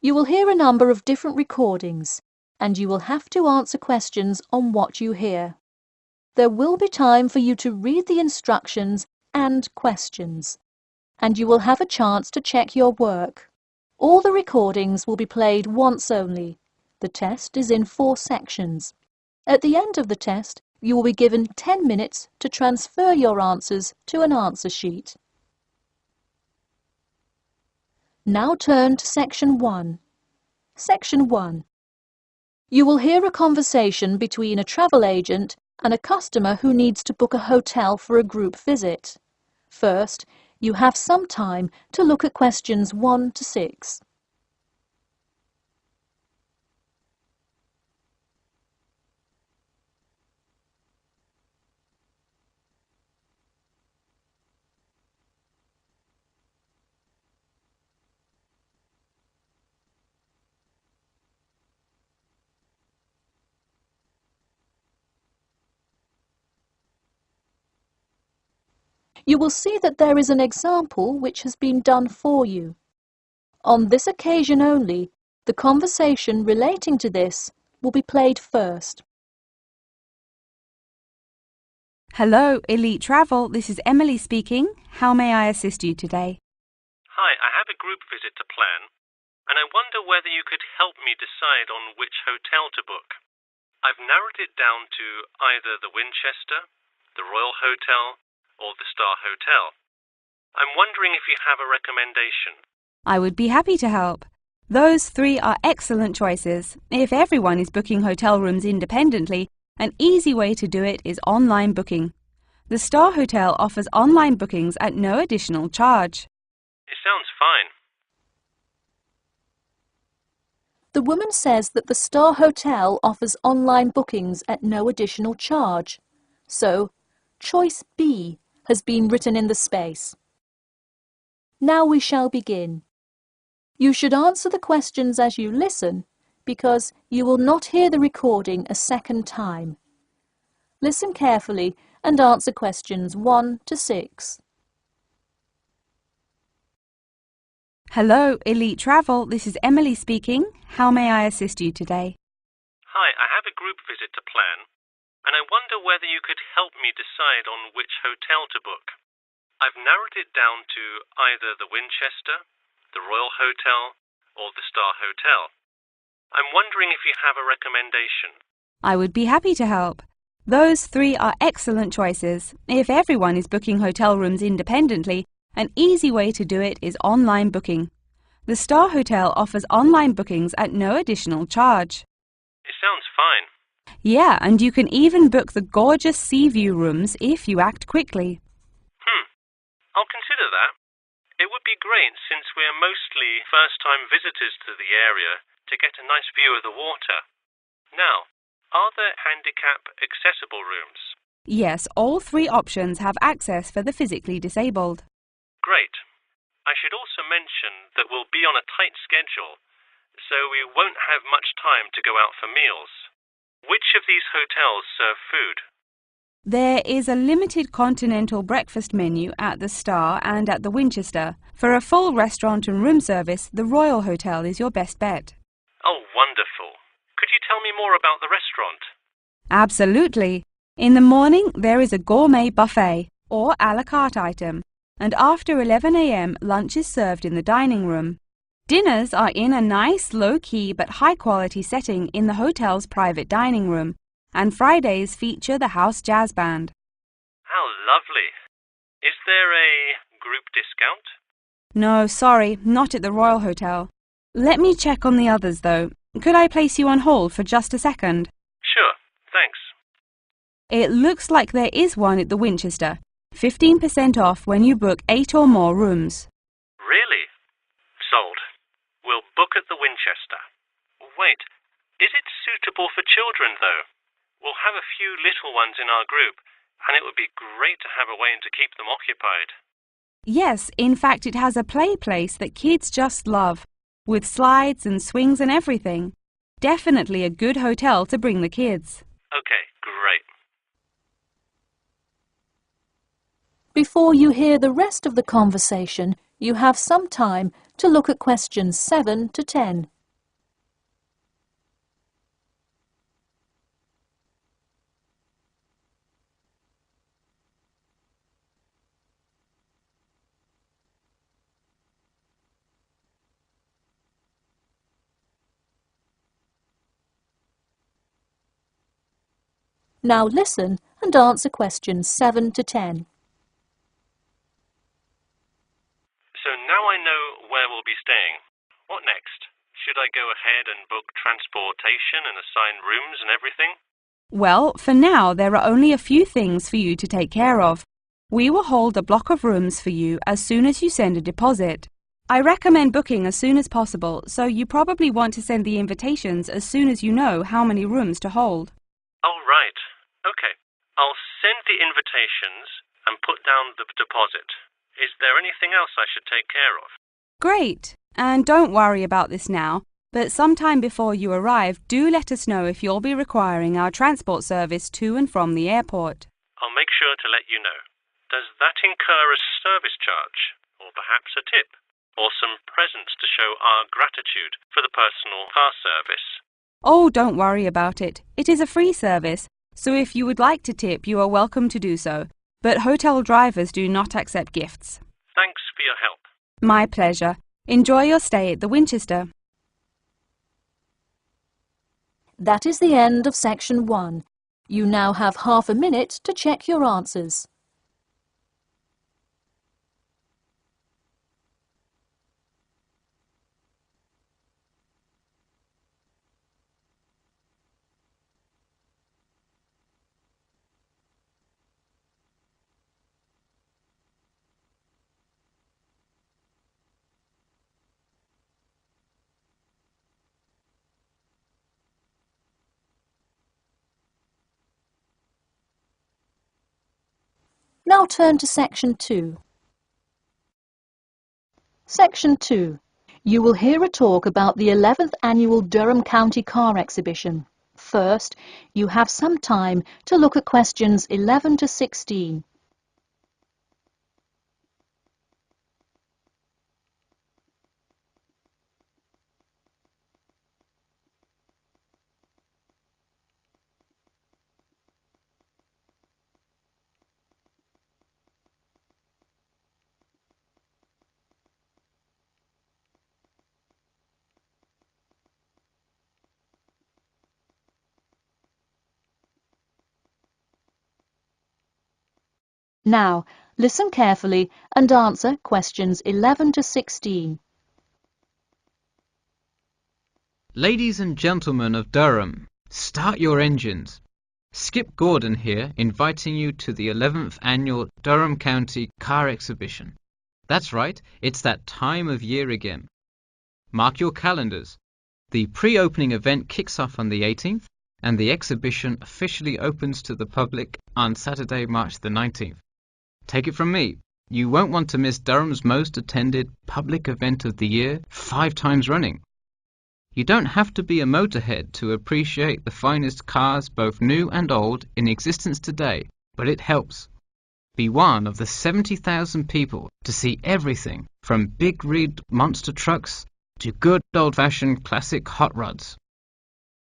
You will hear a number of different recordings, and you will have to answer questions on what you hear. There will be time for you to read the instructions and questions, and you will have a chance to check your work. All the recordings will be played once only. The test is in 4 sections. At the end of the test, you will be given 10 minutes to transfer your answers to an answer sheet. Now turn to Section 1. Section 1. You will hear a conversation between a travel agent and a customer who needs to book a hotel for a group visit. First, you have some time to look at questions 1 to 6. You will see that there is an example which has been done for you. On this occasion only, the conversation relating to this will be played first. Hello, Elite Travel. This is Emily speaking. How may I assist you today? Hi, I have a group visit to plan, and I wonder whether you could help me decide on which hotel to book. I've narrowed it down to either the Winchester, the Royal Hotel, or the Star Hotel. I'm wondering if you have a recommendation. I would be happy to help. Those 3 are excellent choices. If everyone is booking hotel rooms independently, an easy way to do it is online booking. The Star Hotel offers online bookings at no additional charge. It sounds fine. The woman says that the Star Hotel offers online bookings at no additional charge. So, choice B has been written in the space. Now we shall begin. You should answer the questions as you listen, because you will not hear the recording a second time. Listen carefully and answer questions 1 to 6. Hello, Elite Travel. This is Emily speaking. How may I assist you today? Hi, I have a group visit to plan, and I wonder whether you could help me decide on which hotel to book. I've narrowed it down to either the Winchester, the Royal Hotel, or the Star Hotel. I'm wondering if you have a recommendation. I would be happy to help. Those 3 are excellent choices. If everyone is booking hotel rooms independently, an easy way to do it is online booking. The Star Hotel offers online bookings at no additional charge. It sounds fine. Yeah, and you can even book the gorgeous sea view rooms if you act quickly. I'll consider that. It would be great since we're mostly first-time visitors to the area to get a nice view of the water. Now, are there handicap-accessible rooms? Yes, all 3 options have access for the physically disabled. Great. I should also mention that we'll be on a tight schedule, so we won't have much time to go out for meals. Which of these hotels serve food? There is a limited continental breakfast menu at the Star and at the Winchester. For a full restaurant and room service, the Royal Hotel is your best bet. Oh, wonderful. Could you tell me more about the restaurant? Absolutely. In the morning, there is a gourmet buffet, or a la carte item, and after 11 a.m. lunch is served in the dining room. Dinners are in a nice, low-key but high-quality setting in the hotel's private dining room, and Fridays feature the house jazz band. How lovely. Is there a group discount? No, sorry, not at the Royal Hotel. Let me check on the others, though. Could I place you on hold for just a second? Sure, thanks. It looks like there is one at the Winchester. 15% off when you book 8 or more rooms. Really? Sold. We'll book at the Winchester. Wait, is it suitable for children, though? We'll have a few little ones in our group, and it would be great to have a way to keep them occupied. Yes, in fact it has a play place that kids just love, with slides and swings and everything. Definitely a good hotel to bring the kids. Okay, great. Before you hear the rest of the conversation, you have some time to look at questions 7 to 10. Now listen and answer questions 7 to 10. So now I know where we'll be staying. What next? Should I go ahead and book transportation and assign rooms and everything? Well, for now, there are only a few things for you to take care of. We will hold a block of rooms for you as soon as you send a deposit. I recommend booking as soon as possible, so you probably want to send the invitations as soon as you know how many rooms to hold. Oh, right. Okay. I'll send the invitations and put down the deposit. Is there anything else I should take care of? Great! And don't worry about this now, but sometime before you arrive, do let us know if you'll be requiring our transport service to and from the airport. I'll make sure to let you know. Does that incur a service charge? Or perhaps a tip? Or some presents to show our gratitude for the personal car service? Oh, don't worry about it. It is a free service, so if you would like to tip, you are welcome to do so. But hotel drivers do not accept gifts. Thanks for your help. My pleasure. Enjoy your stay at the Winchester. That is the end of section 1. You now have half a minute to check your answers. Now turn to section 2. Section 2. You will hear a talk about the 11th Annual Durham County Car Exhibition. First, you have some time to look at questions 11 to 16. Now, listen carefully and answer questions 11 to 16. Ladies and gentlemen of Durham, start your engines. Skip Gordon here, inviting you to the 11th Annual Durham County Car Exhibition. That's right, it's that time of year again. Mark your calendars. The pre-opening event kicks off on the 18th, and the exhibition officially opens to the public on Saturday, March the 19th. Take it from me, you won't want to miss Durham's most attended public event of the year 5 times running. You don't have to be a motorhead to appreciate the finest cars, both new and old, in existence today, but it helps. Be one of the 70,000 people to see everything from big rig monster trucks to good old-fashioned classic hot rods.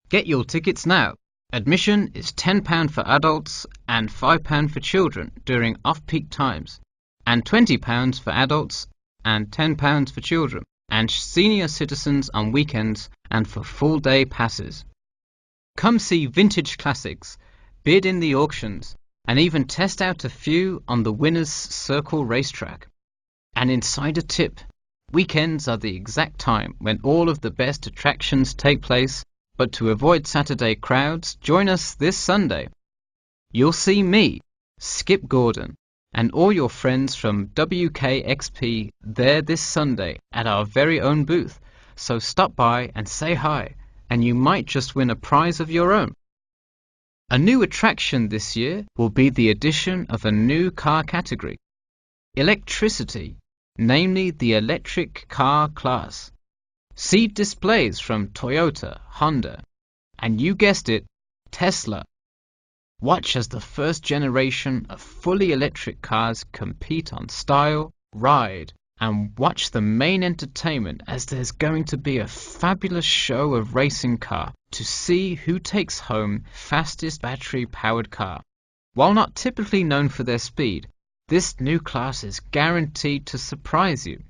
Get your tickets now. Admission is £10 for adults and £5 for children during off-peak times, and £20 for adults and £10 for children, and senior citizens on weekends and for full-day passes. Come see vintage classics, bid in the auctions, and even test out a few on the Winners' Circle racetrack. An insider tip: weekends are the exact time when all of the best attractions take place, but to avoid Saturday crowds, join us this Sunday. You'll see me, Skip Gordon, and all your friends from WKXP there this Sunday at our very own booth, so stop by and say hi, and you might just win a prize of your own. A new attraction this year will be the addition of a new car category, electricity, namely the electric car class. See displays from Toyota, Honda, and you guessed it, Tesla. Watch as the first generation of fully electric cars compete on style, ride, and watch the main entertainment as there's going to be a fabulous show of racing car to see who takes home fastest battery-powered car. While not typically known for their speed, this new class is guaranteed to surprise you.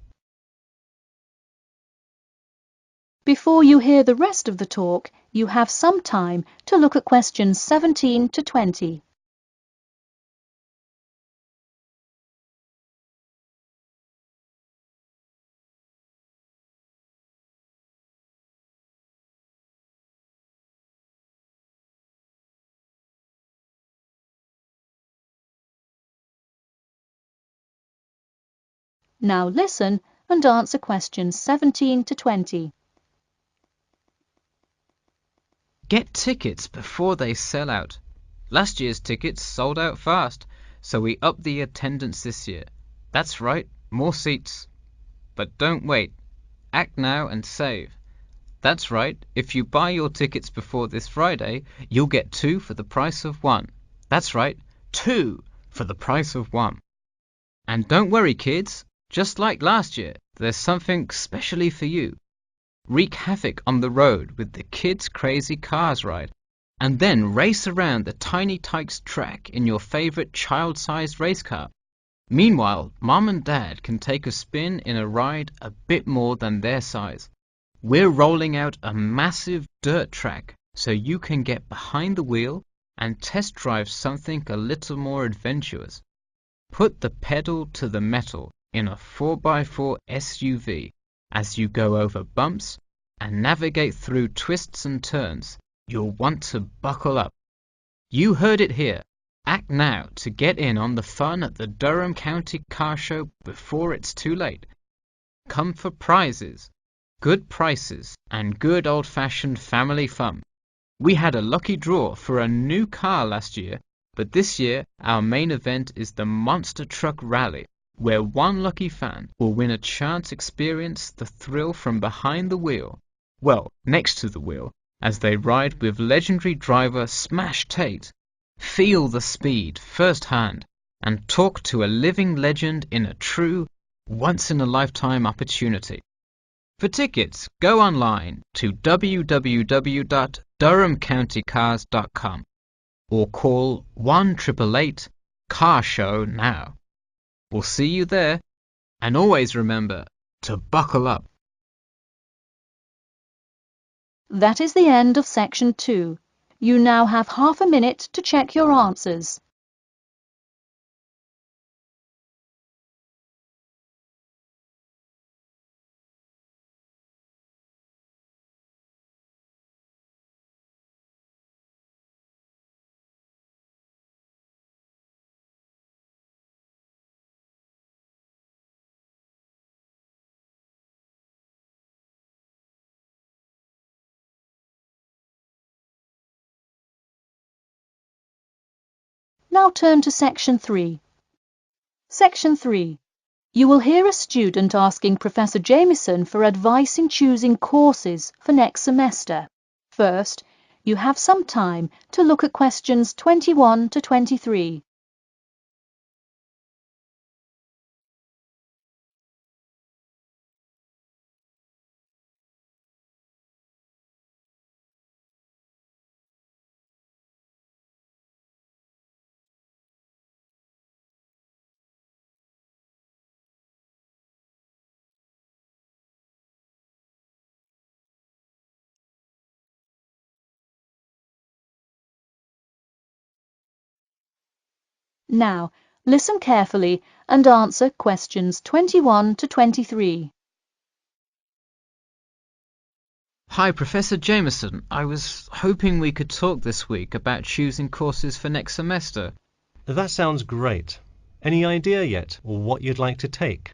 Before you hear the rest of the talk, you have some time to look at questions 17 to 20. Now listen and answer questions 17 to 20. Get tickets before they sell out. Last year's tickets sold out fast, so we upped the attendance this year. That's right, more seats. But don't wait. Act now and save. That's right, if you buy your tickets before this Friday, you'll get 2 for the price of 1. That's right, 2 for the price of 1. And don't worry, kids, just like last year, there's something specially for you. Wreak havoc on the road with the Kids Crazy Cars ride, and then race around the Tiny Tykes track in your favorite child-sized race car. Meanwhile, Mom and Dad can take a spin in a ride a bit more than their size. We're rolling out a massive dirt track so you can get behind the wheel and test drive something a little more adventurous. Put the pedal to the metal in a 4x4 SUV as you go over bumps and navigate through twists and turns. You'll want to buckle up. You heard it here. Act now to get in on the fun at the Durham County Car Show before it's too late. Come for prizes, good prices, and good old-fashioned family fun. We had a lucky draw for a new car last year, but this year our main event is the Monster Truck Rally, where one lucky fan will win a chance to experience the thrill from behind the wheel, well, next to the wheel, as they ride with legendary driver Smash Tate. Feel the speed firsthand and talk to a living legend in a true, once-in-a-lifetime opportunity. For tickets, go online to www.durhamcountycars.com or call 1-888-CAR-SHOW now. We'll see you there, and always remember to buckle up. That is the end of section 2. You now have half a minute to check your answers. Now turn to section 3. Section 3. You will hear a student asking Professor Jameson for advice in choosing courses for next semester. First, you have some time to look at questions 21 to 23. Now, listen carefully and answer questions 21 to 23. Hi, Professor Jameson. I was hoping we could talk this week about choosing courses for next semester. That sounds great. Any idea yet what you'd like to take?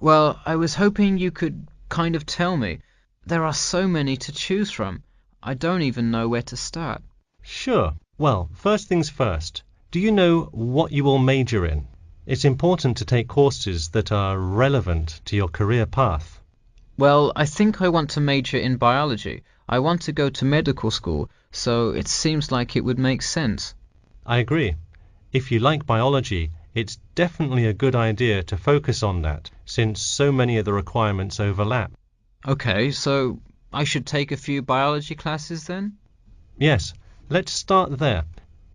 Well, I was hoping you could kind of tell me. There are so many to choose from. I don't even know where to start. Sure. Well, first things first. Do you know what you will major in? It's important to take courses that are relevant to your career path. Well, I think I want to major in biology. I want to go to medical school, so it seems like it would make sense. I agree. If you like biology, It's definitely a good idea to focus on that, since so many of the requirements overlap. Okay, so I should take a few biology classes then? Yes, let's start there.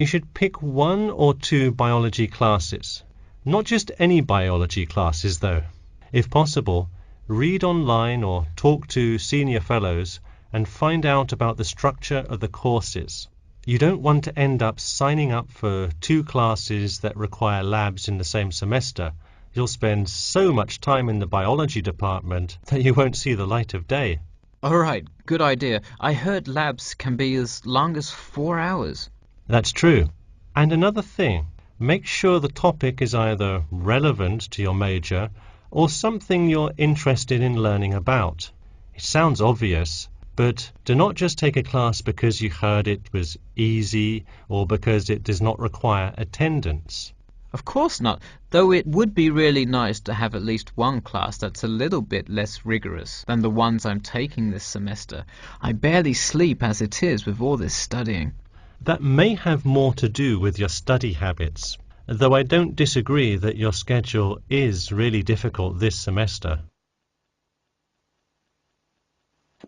You should pick 1 or 2 biology classes. Not just any biology classes, though. If possible, read online or talk to senior fellows and find out about the structure of the courses. You don't want to end up signing up for 2 classes that require labs in the same semester. You'll spend so much time in the biology department that you won't see the light of day. All right, good idea. I heard labs can be as long as 4 hours. That's true. And another thing, make sure the topic is either relevant to your major or something you're interested in learning about. It sounds obvious, but do not just take a class because you heard it was easy or because it does not require attendance. Of course not, though it would be really nice to have at least one class that's a little bit less rigorous than the ones I'm taking this semester. I barely sleep as it is with all this studying. That may have more to do with your study habits, though I don't disagree that your schedule is really difficult this semester.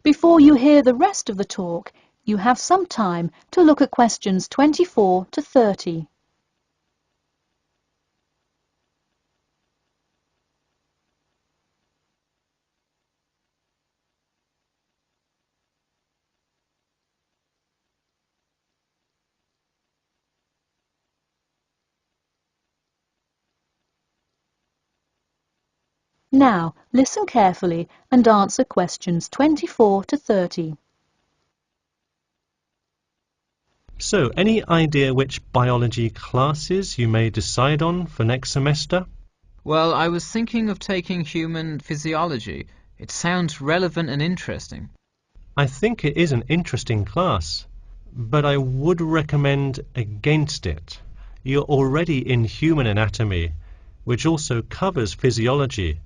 Before you hear the rest of the talk, you have some time to look at questions 24 to 30. Now, listen carefully and answer questions 24 to 30. So, any idea which biology classes you may decide on for next semester? Well, I was thinking of taking human physiology. It sounds relevant and interesting. I think it is an interesting class, but I would recommend against it. You're already in human anatomy, which also covers physiology,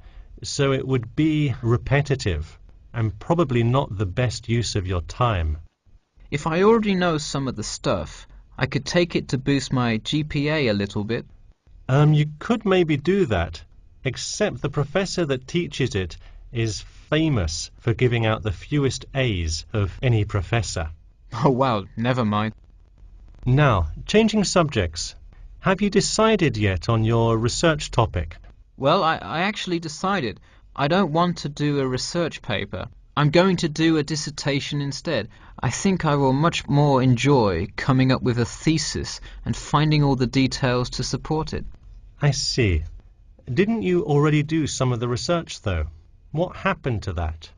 so it would be repetitive and probably not the best use of your time. If I already know some of the stuff, I could take it to boost my GPA a little bit. You could maybe do that, except the professor that teaches it is famous for giving out the fewest A's of any professor. Oh wow, never mind. Now, changing subjects. Have you decided yet on your research topic? Well, I actually decided I don't want to do a research paper. I'm going to do a dissertation instead. I think I will much more enjoy coming up with a thesis and finding all the details to support it. I see. Didn't you already do some of the research, though? What happened to that?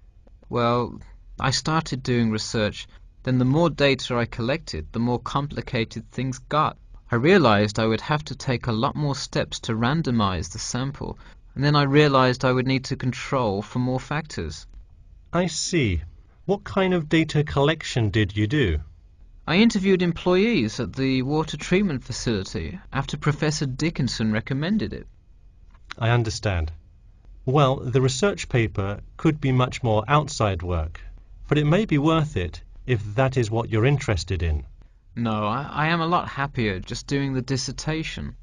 Well, I started doing research, then the more data I collected, the more complicated things got. I realized I would have to take a lot more steps to randomize the sample, and then I realized I would need to control for more factors. I see. What kind of data collection did you do? I interviewed employees at the water treatment facility after Professor Dickinson recommended it. I understand. Well, the research paper could be much more outside work, but it may be worth it if that is what you're interested in. No, I am a lot happier just doing the dissertation.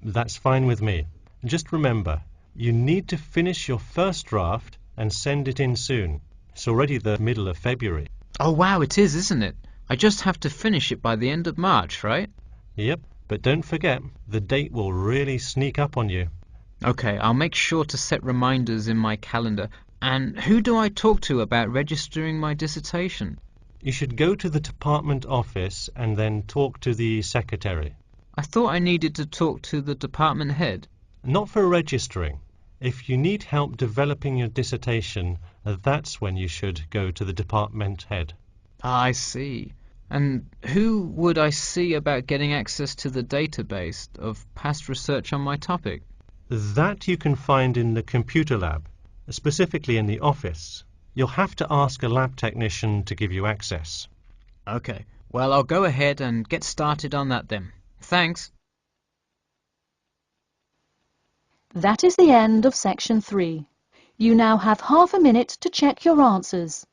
That's fine with me. Just remember, you need to finish your first draft and send it in soon. It's already the middle of February. Oh wow, it is, isn't it? I just have to finish it by the end of March, right? Yep, but don't forget, the date will really sneak up on you. Okay, I'll make sure to set reminders in my calendar. And who do I talk to about registering my dissertation? You should go to the department office and then talk to the secretary. I thought I needed to talk to the department head. Not for registering. If you need help developing your dissertation, that's when you should go to the department head. Ah, I see. And who would I see about getting access to the database of past research on my topic? That you can find in the computer lab, specifically in the office. You'll have to ask a lab technician to give you access. Okay, well, I'll go ahead and get started on that then. Thanks. That is the end of section 3. You now have half a minute to check your answers.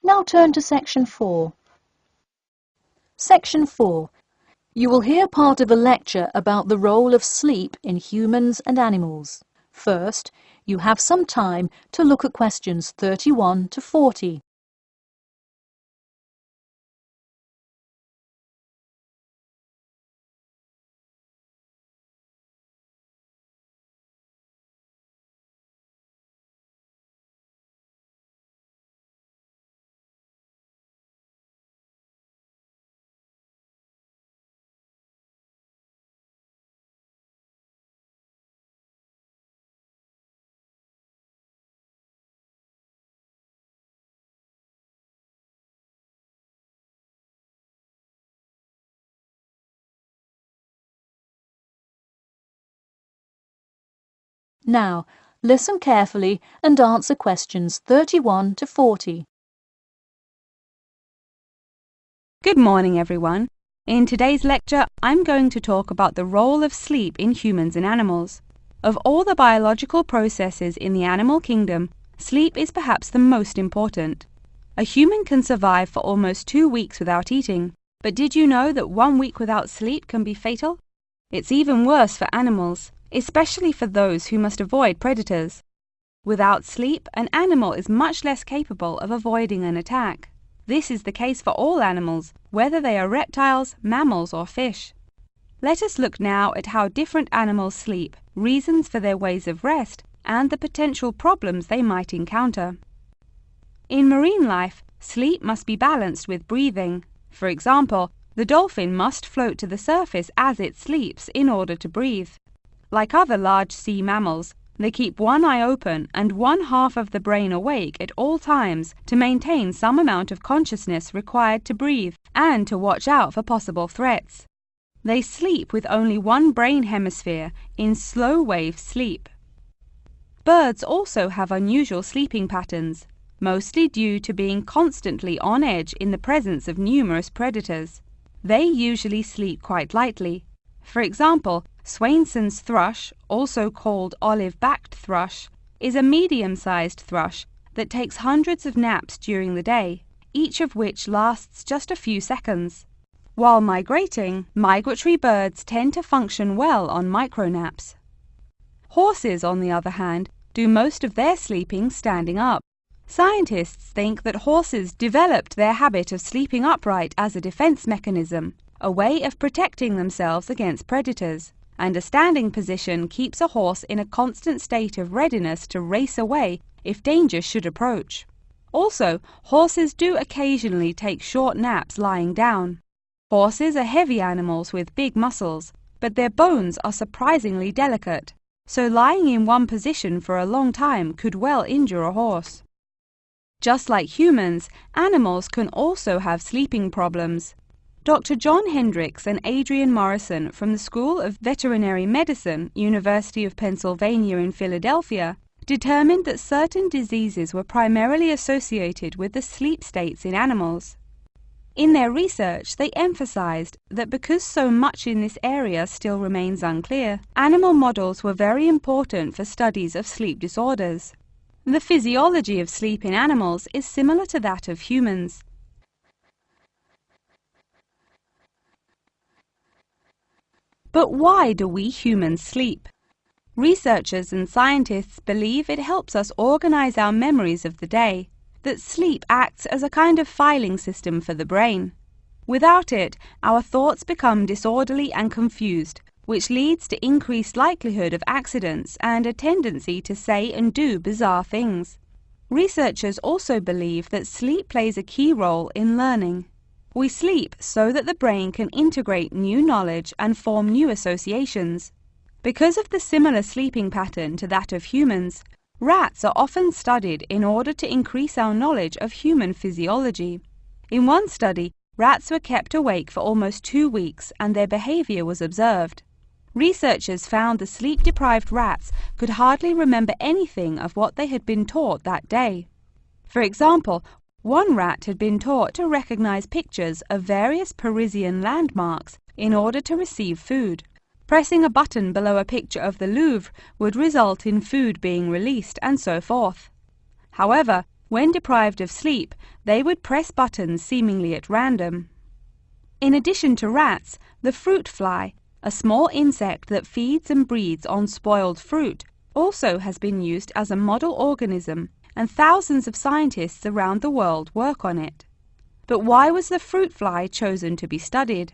Now turn to Section 4. Section 4. You will hear part of a lecture about the role of sleep in humans and animals. First, you have some time to look at questions 31 to 40. Now, listen carefully and answer questions 31 to 40. Good morning, everyone. In today's lecture, I'm going to talk about the role of sleep in humans and animals. Of all the biological processes in the animal kingdom, sleep is perhaps the most important. A human can survive for almost 2 weeks without eating, but did you know that 1 week without sleep can be fatal? It's even worse for animals, especially for those who must avoid predators. Without sleep, an animal is much less capable of avoiding an attack. This is the case for all animals, whether they are reptiles, mammals, or fish. Let us look now at how different animals sleep, reasons for their ways of rest, and the potential problems they might encounter. In marine life, sleep must be balanced with breathing. For example, the dolphin must float to the surface as it sleeps in order to breathe. Like other large sea mammals, they keep one eye open and one half of the brain awake at all times to maintain some amount of consciousness required to breathe and to watch out for possible threats. They sleep with only one brain hemisphere in slow-wave sleep. Birds also have unusual sleeping patterns, mostly due to being constantly on edge in the presence of numerous predators. They usually sleep quite lightly. For example, Swainson's thrush, also called olive-backed thrush, is a medium-sized thrush that takes hundreds of naps during the day, each of which lasts just a few seconds. While migrating, migratory birds tend to function well on micronaps. Horses, on the other hand, do most of their sleeping standing up. Scientists think that horses developed their habit of sleeping upright as a defense mechanism, a way of protecting themselves against predators, and a standing position keeps a horse in a constant state of readiness to race away if danger should approach. Also, horses do occasionally take short naps lying down. Horses are heavy animals with big muscles, but their bones are surprisingly delicate, so lying in one position for a long time could well injure a horse. Just like humans, animals can also have sleeping problems. Dr. John Hendricks and Adrian Morrison from the School of Veterinary Medicine, University of Pennsylvania in Philadelphia, determined that certain diseases were primarily associated with the sleep states in animals. In their research, they emphasized that because so much in this area still remains unclear, animal models were very important for studies of sleep disorders. The physiology of sleep in animals is similar to that of humans. But why do we humans sleep? Researchers and scientists believe it helps us organize our memories of the day, that sleep acts as a kind of filing system for the brain. Without it, our thoughts become disorderly and confused, which leads to increased likelihood of accidents and a tendency to say and do bizarre things. Researchers also believe that sleep plays a key role in learning. We sleep so that the brain can integrate new knowledge and form new associations. Because of the similar sleeping pattern to that of humans, rats are often studied in order to increase our knowledge of human physiology. In one study, rats were kept awake for almost 2 weeks and their behavior was observed. Researchers found the sleep-deprived rats could hardly remember anything of what they had been taught that day. For example, one rat had been taught to recognize pictures of various Parisian landmarks in order to receive food. Pressing a button below a picture of the Louvre would result in food being released, and so forth. However, When deprived of sleep, they would press buttons seemingly at random. In addition to rats, the fruit fly, a small insect that feeds and breeds on spoiled fruit, also has been used as a model organism, and thousands of scientists around the world work on it. But why was the fruit fly chosen to be studied?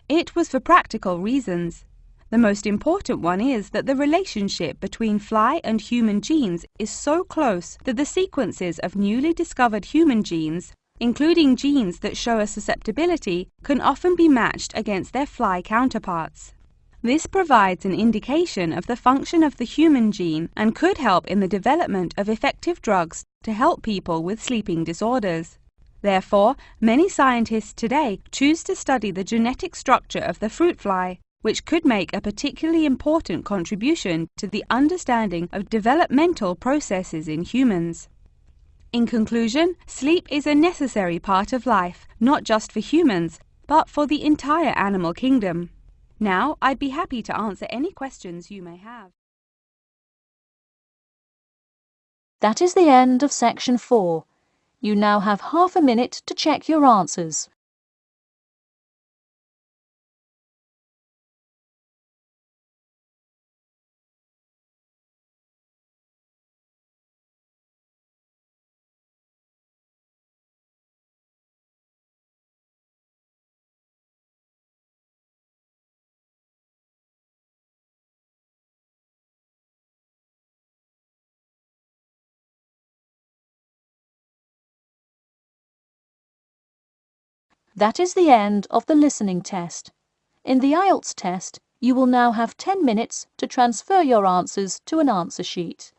It was for practical reasons. The most important one is that the relationship between fly and human genes is so close that the sequences of newly discovered human genes, including genes that show a susceptibility, can often be matched against their fly counterparts. This provides an indication of the function of the human gene and could help in the development of effective drugs to help people with sleeping disorders. Therefore, many scientists today choose to study the genetic structure of the fruit fly, which could make a particularly important contribution to the understanding of developmental processes in humans. In conclusion, sleep is a necessary part of life, not just for humans, but for the entire animal kingdom. Now, I'd be happy to answer any questions you may have. That is the end of section 4. You now have half a minute to check your answers. That is the end of the listening test. In the IELTS test, you will now have 10 minutes to transfer your answers to an answer sheet.